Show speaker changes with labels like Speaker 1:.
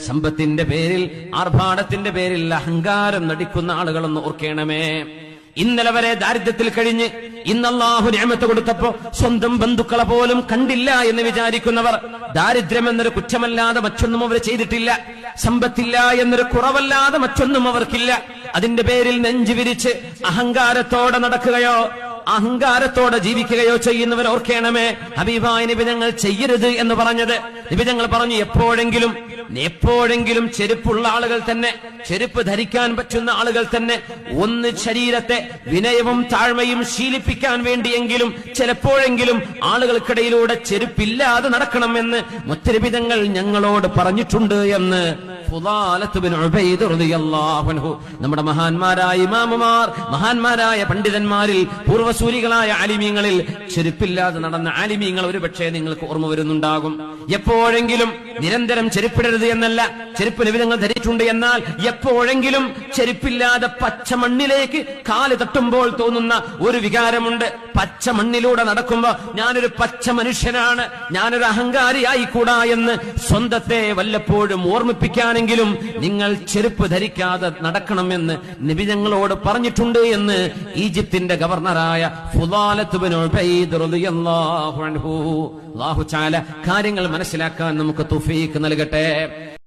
Speaker 1: സമ്പത്തിന്റെ പേരിൽ, ആർഭാടത്തിന്റെ പേരിൽ അഹങ്കാരം നടിക്കുന്ന ആളുകളൊന്ന് ഓർക്കണമേ. ഇന്നലെ വരെ ദാരിദ്ര്യത്തിൽ കഴിഞ്ഞ് ഇന്ന് അല്ലാഹു നിഅമത്ത് കൊടുത്തപ്പോ സ്വന്തം ബന്ധുക്കളെ പോലും കണ്ടില്ല എന്ന് വിചാരിക്കുന്നവർ, ദാരിദ്ര്യം എന്നൊരു കുറ്റമല്ലാതെ മറ്റൊന്നും അവർ ചെയ്തിട്ടില്ല, സമ്പത്തില്ല എന്നൊരു കുറവല്ലാതെ മറ്റൊന്നും അവർക്കില്ല. അതിന്റെ പേരിൽ നെഞ്ചു വിരിച്ച് അഹങ്കാരത്തോടെ നടക്കുകയോ അഹങ്കാരത്തോടെ ജീവിക്കുകയോ ചെയ്യുന്നവർ ഓർക്കണമേ, ഹബീബായ നബി ഞങ്ങൾ ചെയ്യരുത് എന്ന് പറഞ്ഞത്. നബി ഞങ്ങൾ പറഞ്ഞു, എപ്പോഴെങ്കിലും ചെരുപ്പുള്ള ആളുകൾ തന്നെ, ചെരുപ്പ് ധരിക്കാൻ പറ്റുന്ന ആളുകൾ തന്നെ ഒന്ന് ശരീരത്തെ വിനയവും താഴ്മയും ശീലിപ്പിക്കാൻ വേണ്ടിയെങ്കിലും ചിലപ്പോഴെങ്കിലും ആളുകൾക്കിടയിലൂടെ ചെരുപ്പില്ലാതെ നടക്കണമെന്ന് മുത്തനബിതങ്ങൾ ഞങ്ങളോട് പറഞ്ഞിട്ടുണ്ട് എന്ന് ഫുദാലത്ത് ബിൻ ഉബൈദ് റളിയല്ലാഹു അൻഹു. നമ്മുടെ മഹാന്മാരായ ഇമാമുമാർ, മഹാന്മാരായ പണ്ഡിതന്മാരിൽ, പൂർവ്വസൂരികളായ ആലിമീങ്ങളിൽ ചെരുപ്പില്ലാതെ നടന്ന ആലിമീങ്ങൾ ഒരുപക്ഷെ നിങ്ങൾക്ക് ഓർമ്മ വരുന്നുണ്ടാകും. എപ്പോഴെങ്കിലും, നിരന്തരം ചെരുപ്പിടരുത് എന്നല്ല, ചെരുപ്പ് നിബിധങ്ങൾ ധരിച്ചിട്ടുണ്ട്, എന്നാൽ എപ്പോഴെങ്കിലും ചെരുപ്പില്ലാതെ പച്ച മണ്ണിലേക്ക് കാല് തട്ടുമ്പോൾ തോന്നുന്ന ഒരു വികാരമുണ്ട്. പച്ച മണ്ണിലൂടെ നടക്കുമ്പോ ഞാനൊരു പച്ച മനുഷ്യനാണ്, ഞാനൊരു അഹങ്കാരിയായിക്കൂടാ എന്ന് സ്വന്തത്തെ വല്ലപ്പോഴും ഓർമ്മിപ്പിക്കാനെങ്കിലും നിങ്ങൾ ചെരുപ്പ് ധരിക്കാതെ നടക്കണമെന്ന് നബി ഞങ്ങളോട് പറഞ്ഞിട്ടുണ്ട് എന്ന് ഈജിപ്തിന്റെ ഗവർണറായ ഫുദാലത്ത് ബിൻ ഉബൈദ് റളിയല്ലാഹു അൻഹു. അല്ലാഹു തആല കാര്യങ്ങൾ മനസ്സിലാക്കാൻ നമുക്ക് തൗഫീഖ് നൽകട്ടെ.